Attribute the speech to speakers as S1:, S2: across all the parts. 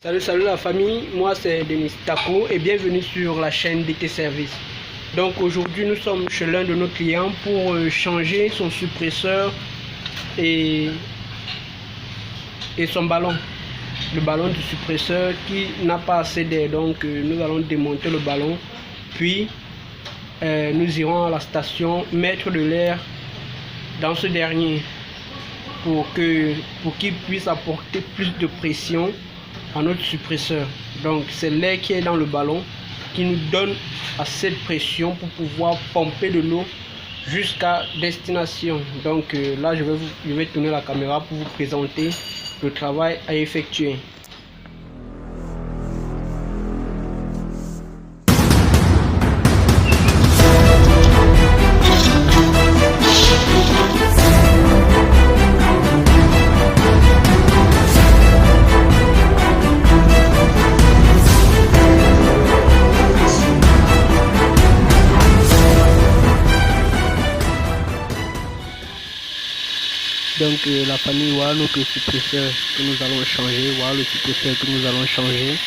S1: Salut la famille, moi c'est Denis Tako et bienvenue sur la chaîne DT Service. Donc aujourd'hui nous sommes chez l'un de nos clients pour changer son suppresseur et son ballon. Le ballon du suppresseur qui n'a pas assez d'air, donc nous allons démonter le ballon, puis nous irons à la station mettre de l'air dans ce dernier pour qu'il puisse apporter plus de pression à notre suppresseur. Donc c'est l'air qui est dans le ballon qui nous donne assez de pression pour pouvoir pomper de l'eau jusqu'à destination. Donc là je vais tourner la caméra pour vous présenter le travail à effectuer. Donc la famille, voilà notre suppresseur que nous allons changer, voilà le suppresseur que nous allons changer.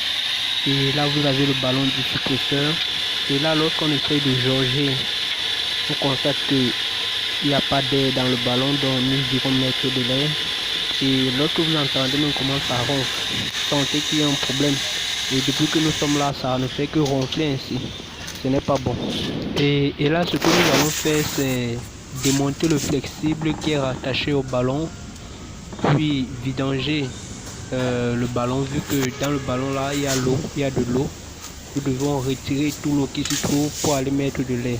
S1: Et là vous avez le ballon du suppresseur. Et là lorsqu'on essaye de jauger, on constate qu'il n'y a pas d'air dans le ballon, donc nous irons mettre de l'air. Et lorsque vous entendez même comment ça ronfle, sentez qu'il y a un problème. Et depuis que nous sommes là, ça ne fait que ronfler ainsi. Ce n'est pas bon. Et là ce que nous allons faire, c'est démonter le flexible qui est rattaché au ballon, puis vidanger le ballon. Vu que dans le ballon là il y a l'eau, il y a de l'eau, nous devons retirer tout l'eau qui se trouve pour aller mettre de l'air.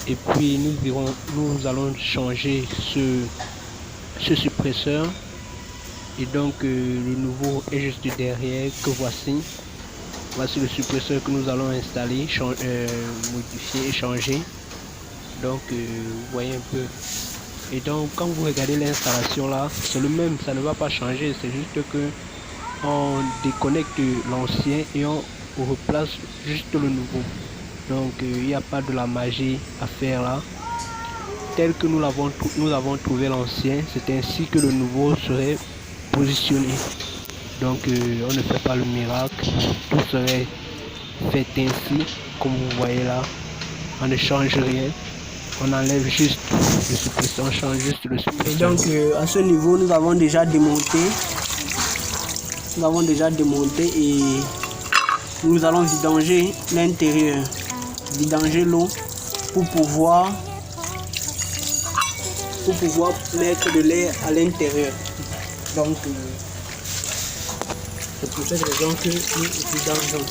S1: Et puis nous allons changer ce suppresseur. Et donc le nouveau est juste derrière, que voici le suppresseur que nous allons installer, modifier et changer. Donc vous voyez un peu. Et donc quand vous regardez l'installation là, c'est le même, ça ne va pas changer, c'est juste que on déconnecte l'ancien et on replace juste le nouveau. Donc il n'y a pas de la magie à faire là. Tel que nous avons trouvé l'ancien, c'est ainsi que le nouveau serait positionné. Donc on ne fait pas le miracle, tout serait fait ainsi comme vous voyez là. On ne change rien. On enlève juste le suppresseur, on change juste le suppresseur. Et donc à ce niveau nous avons déjà démonté. Et nous allons vidanger l'intérieur, vidanger l'eau pour pouvoir mettre de l'air à l'intérieur. Donc c'est pour cette raison que nous vidangeons.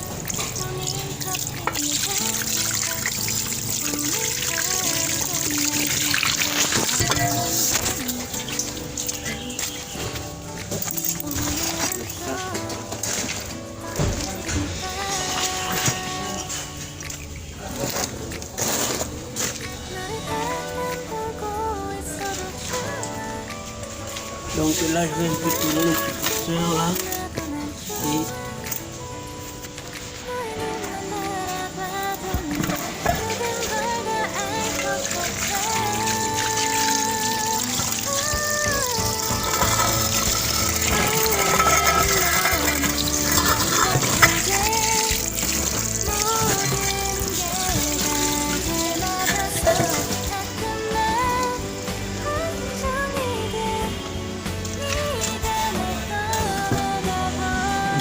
S1: Donc là je vais un peu tourner le suppresseur là et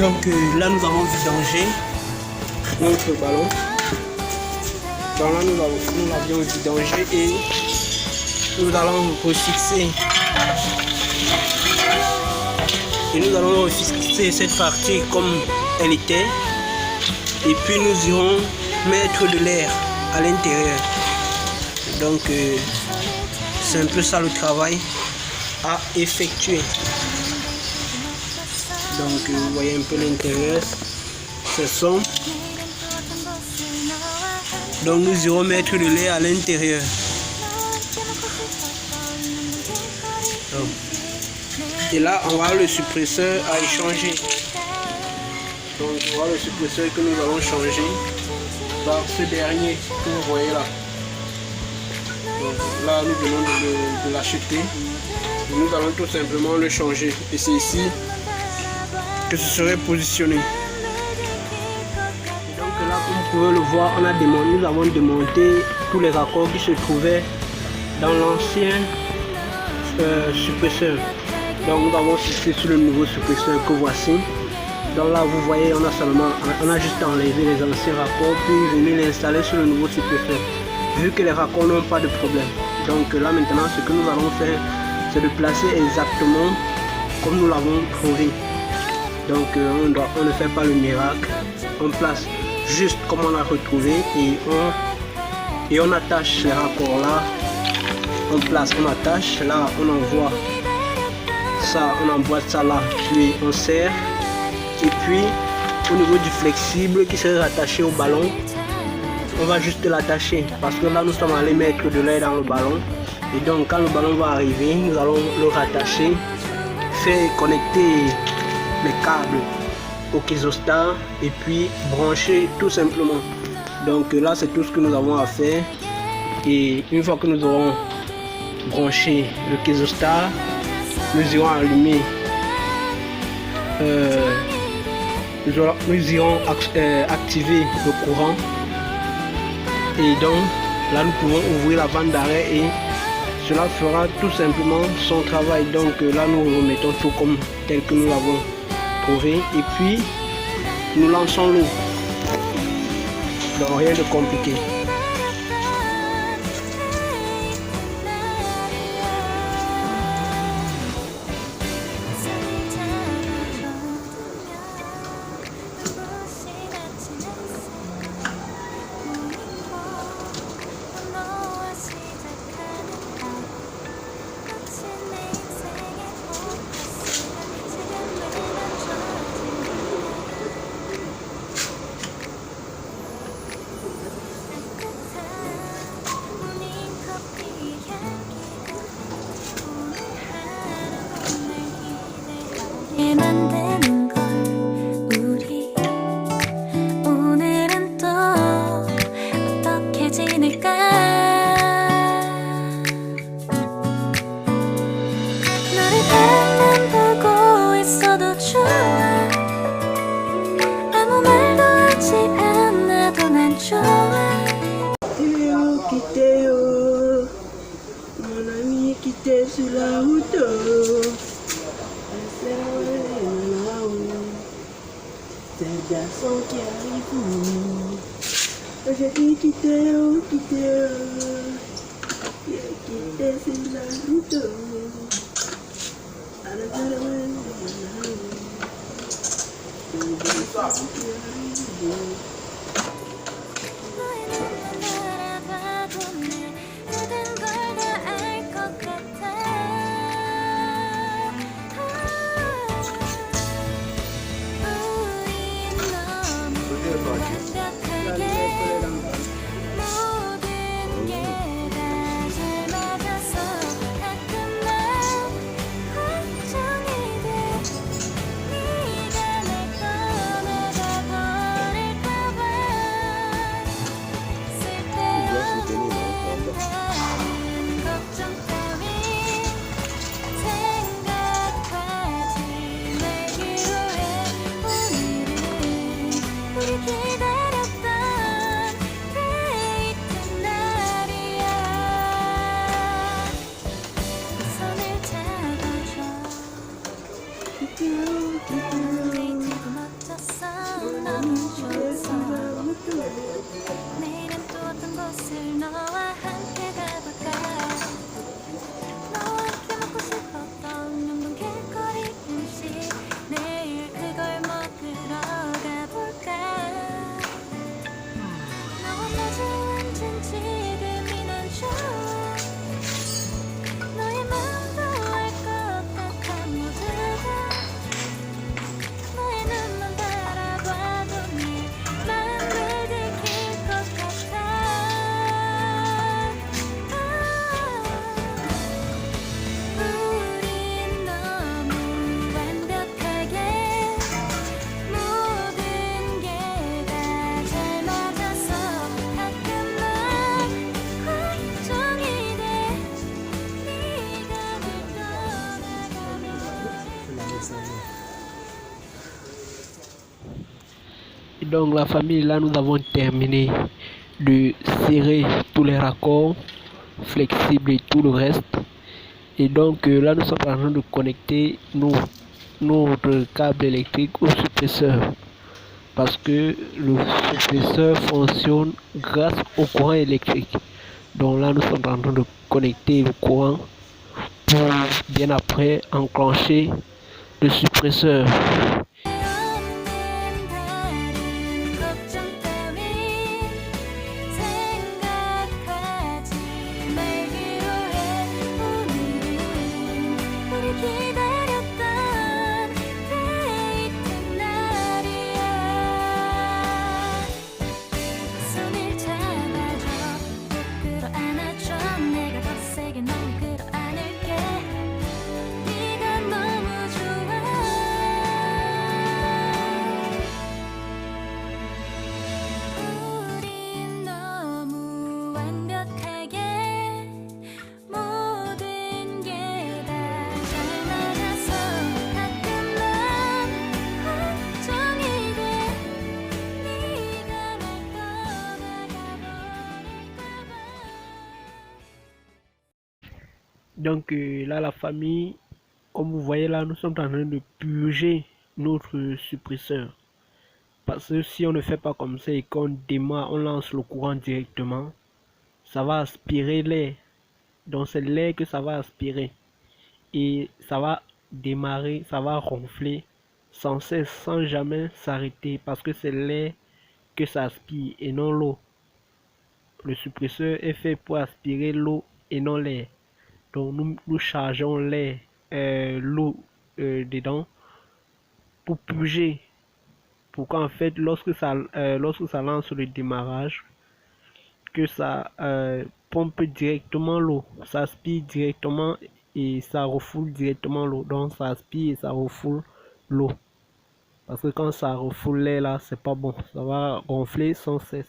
S1: donc là nous avons vidangé notre ballon. Donc là nous l'avions vidangé et nous allons refixer. Et nous allons refixer cette partie comme elle était. Et puis nous irons mettre de l'air à l'intérieur. Donc c'est un peu ça le travail à effectuer. Donc vous voyez un peu l'intérieur, c'est sombre. Donc nous irons mettre de l'air à l'intérieur. Et là on va le suppresseur à échanger. Donc voilà le suppresseur que nous allons changer par ce dernier que vous voyez là. Donc là nous venons de l'acheter. Nous allons tout simplement le changer. Et c'est ici
S2: que ce serait positionné.
S1: Donc là, comme vous pouvez le voir, nous avons démonté tous les raccords qui se trouvaient dans l'ancien suppresseur. Donc nous avons fixé sur le nouveau suppresseur que voici. Donc là vous voyez, on a juste enlevé les anciens raccords puis venu l'installer sur le nouveau suppresseur. Vu que les raccords n'ont pas de problème. Donc là maintenant ce que nous allons faire, c'est de placer exactement comme nous l'avons trouvé. Donc on ne fait pas le miracle, on place juste comme on l'a retrouvé et on attache les raccords là. On place, on attache, là on envoie ça, on emboîte ça là, puis on serre. Et puis au niveau du flexible qui serait attaché au ballon, on va juste l'attacher parce que là nous sommes allés mettre de l'air dans le ballon. Et donc quand le ballon va arriver, nous allons le rattacher, faire connecter les câbles au Kizostar et puis brancher tout simplement. Donc là c'est tout ce que nous avons à faire. Et une fois que nous aurons branché le Kizostar, nous irons allumer nous irons activer le courant et donc là nous pouvons ouvrir la vanne d'arrêt et cela fera tout simplement son travail. Donc là nous remettons tout comme tel que nous l'avons trouvé et puis nous lançons l'eau. Donc rien de compliqué.
S3: 만드는 걸 우리 오늘은 또 어떻게 지낼까 너를 바라만 보고 있어도 좋아 아무 말도 하지 않아도 난 좋아
S1: Quittez-yo, mon ami, quittez sur la route. C'est le garçon qui arrive pour nous. J'ai dit quittez-yo, quittez-yo, quittez sur la route.
S3: 내일은 또 어떤 곳을 너와 함께 가볼까 너와 함께 먹고 싶었던 명동 길거리 음식 내일 그걸 먹으러 가볼까 너와 마주 앉은 지금이 난 좋아 너의 마음도 알 것 같아 모두가 너의 눈만 바라봐도 네
S1: Et donc la famille, là nous avons terminé de serrer tous les raccords flexibles et tout le reste. Et donc là nous sommes en train de connecter notre câble électrique au suppresseur, parce que le suppresseur fonctionne grâce au courant électrique. Donc là nous sommes en train de connecter le courant pour bien après enclencher le suppresseur. Donc là la famille, comme vous voyez là, nous sommes en train de purger notre suppresseur. Parce que si on ne fait pas comme ça et qu'on démarre, on lance le courant directement, ça va aspirer l'air. Donc c'est l'air que ça va aspirer. Et ça va démarrer, ça va ronfler sans cesse, sans jamais s'arrêter. Parce que c'est l'air que ça aspire et non l'eau. Le suppresseur est fait pour aspirer l'eau et non l'air. Donc nous chargeons l'air, l'eau dedans pour purger. Pour qu'en fait lorsque ça lance le démarrage, que ça pompe directement l'eau, ça aspire directement et ça refoule directement l'eau. Donc ça aspire et ça refoule l'eau. Parce que quand ça refoule l'air là, c'est pas bon, ça va gonfler sans cesse.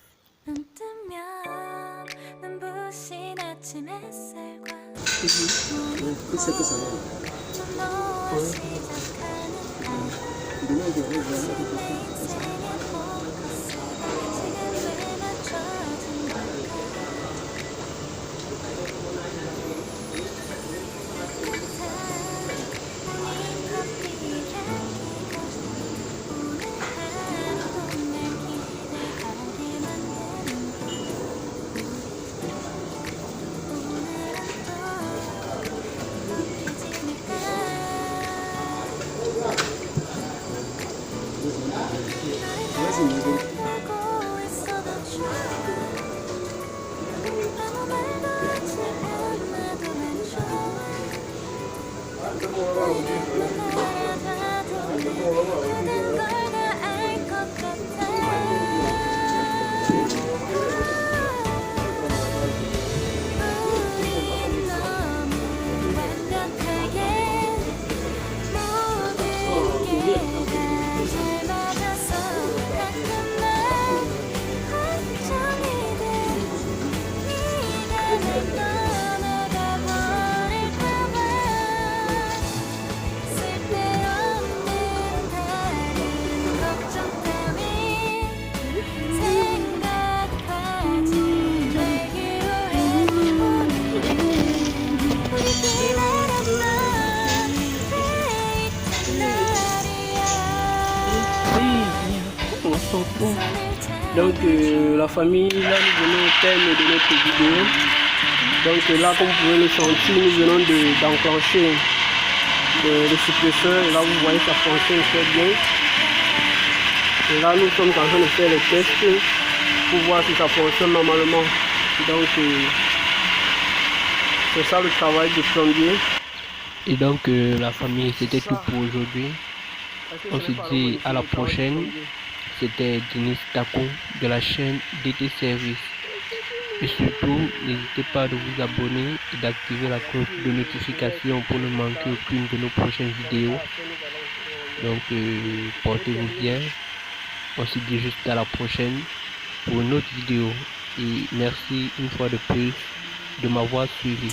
S1: Donc la famille, là nous venons au terme de notre vidéo. Donc là comme vous pouvez le sentir, nous venons d'enclencher le suppresseur. Et là vous voyez ça fonctionne très bien. Et là nous sommes en train de faire les tests pour voir si ça fonctionne normalement. Donc c'est ça le travail du plombier. Et donc la famille, c'était tout pour aujourd'hui. On se dit à la prochaine. C'était Denis Tako de la chaîne DT Service. Et surtout, n'hésitez pas à vous abonner et d'activer la cloche de notification pour ne manquer aucune de nos prochaines vidéos. Donc, portez-vous bien. On se dit juste à la prochaine pour une autre vidéo. Et merci une fois de plus de m'avoir suivi.